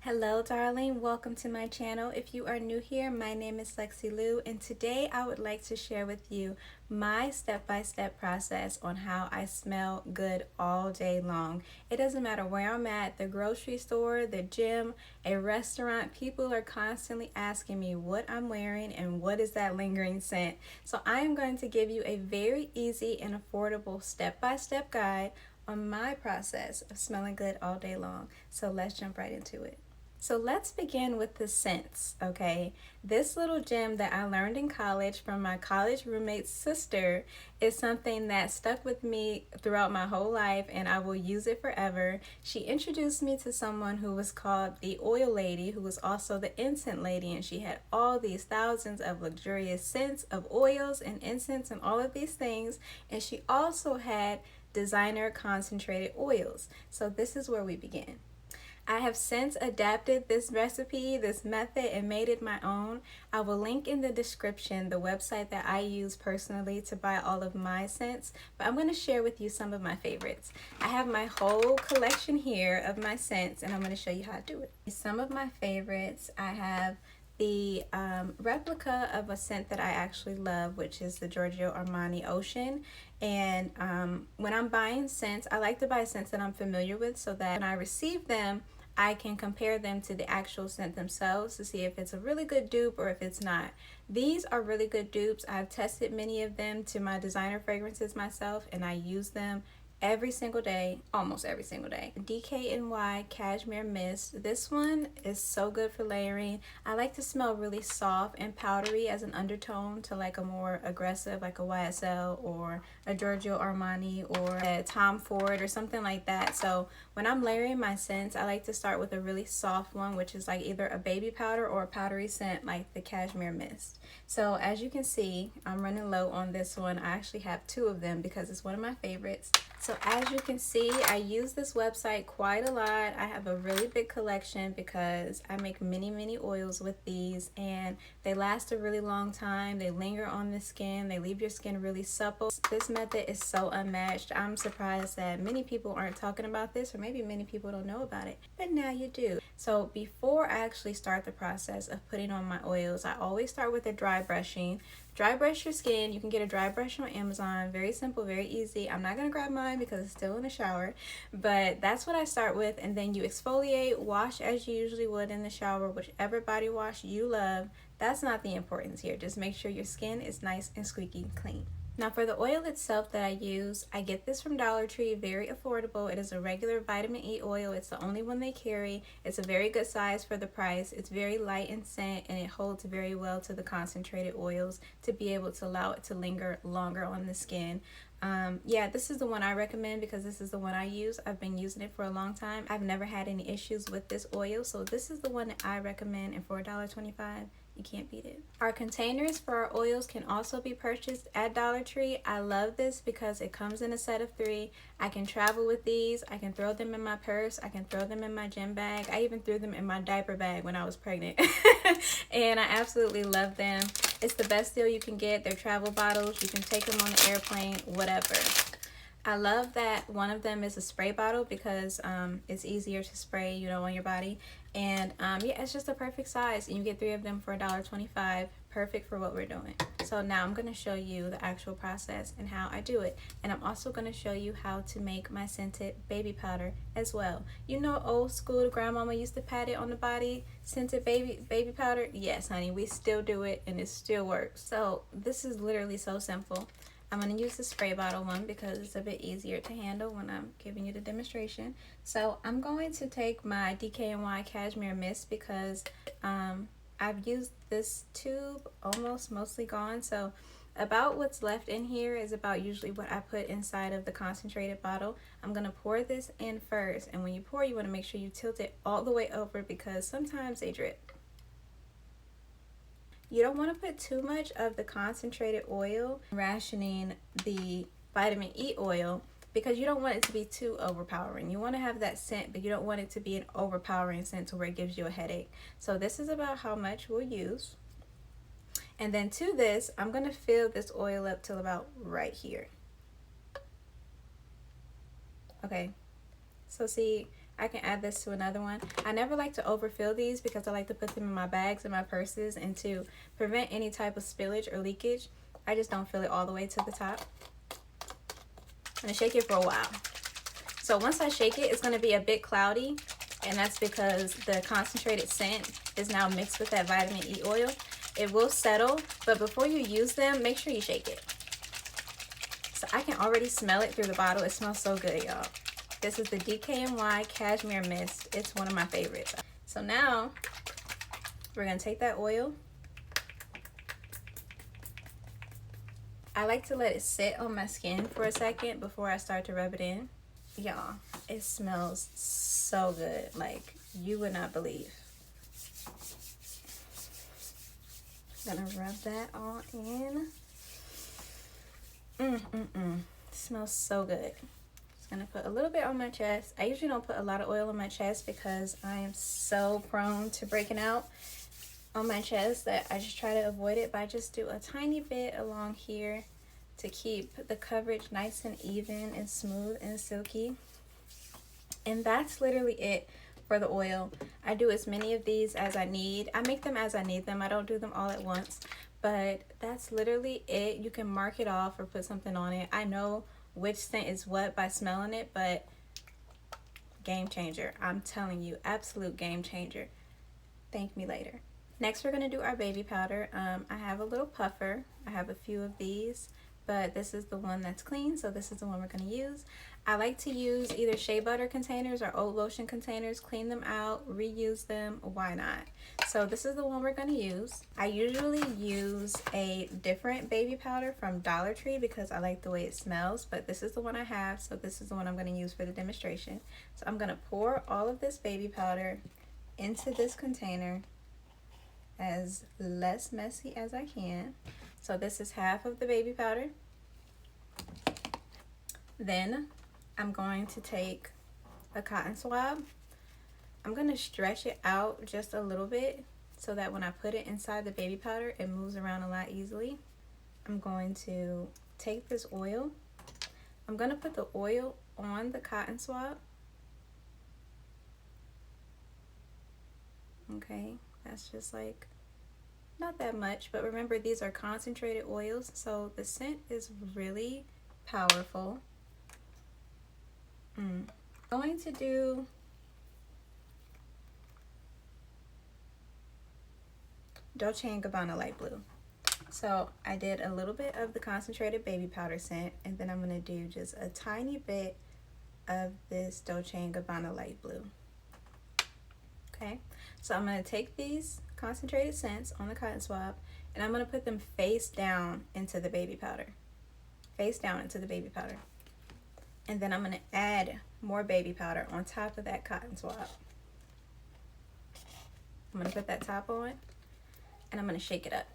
Hello darling, welcome to my channel. If you are new here, my name is Lexy Lu, and today I would like to share with you my step-by-step process on how I smell good all day long. It doesn't matter where I'm at, the grocery store, the gym, a restaurant, people are constantly asking me what I'm wearing and what is that lingering scent. So I am going to give you a very easy and affordable step-by-step guide on my process of smelling good all day long. So let's jump right into it. So let's begin with the scents, okay? This little gem that I learned in college from my college roommate's sister is something that stuck with me throughout my whole life, and I will use it forever. She introduced me to someone who was called the Oil Lady, who was also the Incense Lady, and she had all these thousands of luxurious scents of oils and incense and all of these things, and she also had designer concentrated oils. So this is where we begin. I have since adapted this recipe, this method, and made it my own. I will link in the description the website that I use personally to buy all of my scents, but I'm going to share with you some of my favorites. I have my whole collection here of my scents, and I'm going to show you how to do it. Some of my favorites, I have the replica of a scent that I actually love, which is the Giorgio Armani Ocean. And when I'm buying scents, I like to buy scents that I'm familiar with so that when I receive them, I can compare them to the actual scent themselves to see if it's a really good dupe or if it's not. These are really good dupes. I've tested many of them to my designer fragrances myself, and I use them every single day, almost every single day. DKNY Cashmere Mist. This one is so good for layering. I like to smell really soft and powdery as an undertone to like a more aggressive, like a YSL or a Giorgio Armani or a Tom Ford or something like that. So when I'm layering my scents, I like to start with a really soft one, which is like either a baby powder or a powdery scent like the Cashmere Mist. So as you can see, I'm running low on this one. I actually have two of them because it's one of my favorites. So as you can see, I use this website quite a lot. I have a really big collection because I make many oils with these, and they last a really long time. They linger on the skin. They leave your skin really supple. This method is so unmatched. I'm surprised that many people aren't talking about this, or maybe many people don't know about it, but now you do. So before I actually start the process of putting on my oils, I always start with a dry brushing. Dry brush your skin. You can get a dry brush on Amazon. Very simple, very easy. I'm not going to grab mine because it's still in the shower, but that's what I start with. And then you exfoliate, wash as you usually would in the shower, whichever body wash you love. That's not the importance here. Just make sure your skin is nice and squeaky clean. Now for the oil itself that I use, I get this from Dollar Tree, very affordable. It is a regular vitamin E oil. It's the only one they carry. It's a very good size for the price. It's very light in scent, and it holds very well to the concentrated oils to be able to allow it to linger longer on the skin. Yeah, this is the one I recommend because this is the one I use. I've been using it for a long time. I've never had any issues with this oil, so this is the one that I recommend, and for $1.25, you can't beat it. Our containers for our oils can also be purchased at Dollar Tree. I love this because it comes in a set of 3. I can travel with these. I can throw them in my purse. I can throw them in my gym bag. I even threw them in my diaper bag when I was pregnant. And I absolutely love them. It's the best deal you can get. They're travel bottles. You can take them on the airplane, whatever. I love that one of them is a spray bottle because it's easier to spray, you know, on your body. And yeah, it's just a perfect size, and you get 3 of them for $1.25. Perfect for what we're doing. So now I'm going to show you the actual process and how I do it. And I'm also going to show you how to make my scented baby powder as well. You know, old school grandmama used to pat it on the body, scented baby powder. Yes, honey, we still do it, and it still works. So this is literally so simple. I'm going to use the spray bottle one because it's a bit easier to handle when I'm giving you the demonstration. So I'm going to take my DKNY Cashmere Mist because I've used this tube almost mostly gone. So about what's left in here is about usually what I put inside of the concentrated bottle. I'm going to pour this in first, and when you pour, you want to make sure you tilt it all the way over because sometimes they drip. You don't want to put too much of the concentrated oil, rationing the vitamin E oil, because you don't want it to be too overpowering. You want to have that scent, but you don't want it to be an overpowering scent to where it gives you a headache. So this is about how much we'll use. And then to this, I'm going to fill this oil up till about right here. Okay, so see, I can add this to another one. I never like to overfill these because I like to put them in my bags and my purses, and to prevent any type of spillage or leakage, I just don't fill it all the way to the top. I'm gonna shake it for a while. So once I shake it, it's gonna be a bit cloudy, and that's because the concentrated scent is now mixed with that vitamin E oil. It will settle, but before you use them, make sure you shake it. So I can already smell it through the bottle. It smells so good, y'all. This is the DKNY Cashmere Mist. It's one of my favorites. So now we're gonna take that oil. I like to let it sit on my skin for a second before I start to rub it in. Y'all, it smells so good, like you would not believe. I'm gonna rub that all in. It smells so good. Just gonna put a little bit on my chest. I usually don't put a lot of oil on my chest because I am so prone to breaking out on my chest that I just try to avoid it, but I just do a tiny bit along here to keep the coverage nice and even and smooth and silky. And that's literally it for the oil. I do as many of these as I need. I make them as I need them. I don't do them all at once, but that's literally it. You can mark it off or put something on it. I know which scent is what by smelling it, but game changer. I'm telling you, absolute game changer. Thank me later. Next, we're gonna do our baby powder. I have a little puffer. I have a few of these, but this is the one that's clean, so this is the one we're gonna use. I like to use either shea butter containers or oat lotion containers, clean them out, reuse them, why not? So this is the one we're gonna use. I usually use a different baby powder from Dollar Tree because I like the way it smells, but this is the one I have, so this is the one I'm gonna use for the demonstration. So I'm gonna pour all of this baby powder into this container as less messy as I can. So this is half of the baby powder. Then I'm going to take a cotton swab. I'm going to stretch it out just a little bit so that when I put it inside the baby powder, it moves around a lot easily. I'm going to take this oil. I'm going to put the oil on the cotton swab. Okay, that's just like not that much, but remember these are concentrated oils, so the scent is really powerful. I'm going to do Dolce & Gabbana Light Blue. So I did a little bit of the concentrated baby powder scent, and then I'm going to do just a tiny bit of this Dolce & Gabbana Light Blue. Okay, so I'm going to take these concentrated scents on the cotton swab, and I'm going to put them face down into the baby powder. Face down into the baby powder. And then I'm going to add more baby powder on top of that cotton swab. I'm going to put that top on, and I'm going to shake it up.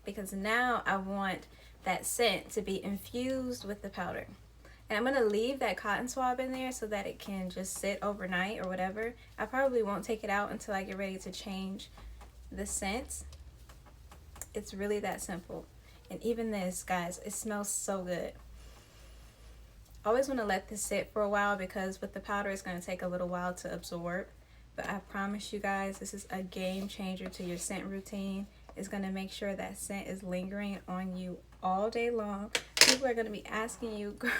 Because now I want that scent to be infused with the powder. And I'm going to leave that cotton swab in there so that it can just sit overnight or whatever. I probably won't take it out until I get ready to change the scent. It's really that simple. And even this, guys, it smells so good. I always want to let this sit for a while because with the powder it's going to take a little while to absorb. But I promise you guys, this is a game changer to your scent routine. It's going to make sure that scent is lingering on you all day long. People are going to be asking you, girl,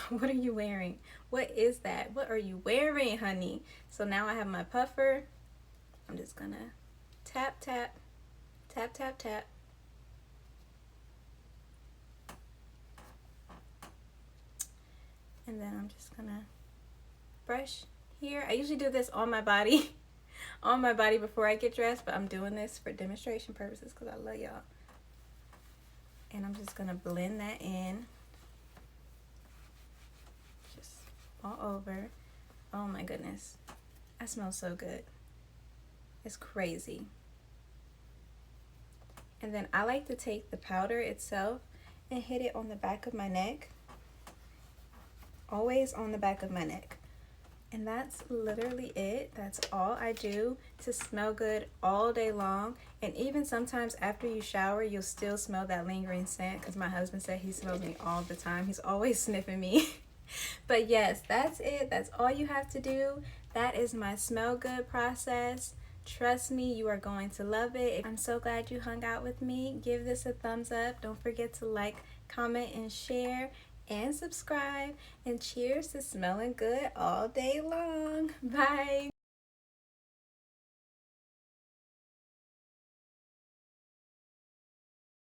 what are you wearing? What is that? What are you wearing, honey? So now I have my puffer. I'm just going to tap, tap, tap, tap, tap. And then I'm just gonna brush here. I usually do this on my body, on my body before I get dressed, but I'm doing this for demonstration purposes because I love y'all. And I'm just gonna blend that in, just all over. Oh my goodness, that smells so good. It's crazy. And then I like to take the powder itself and hit it on the back of my neck. Always on the back of my neck. And that's literally it. That's all I do to smell good all day long. And even sometimes after you shower, you'll still smell that lingering scent because my husband said he smells me all the time. He's always sniffing me. But yes, that's it. That's all you have to do. That is my smell good process. Trust me, you are going to love it. I'm so glad you hung out with me. Give this a thumbs up. Don't forget to like, comment, and share, and subscribe. And cheers to smelling good all day long. Bye.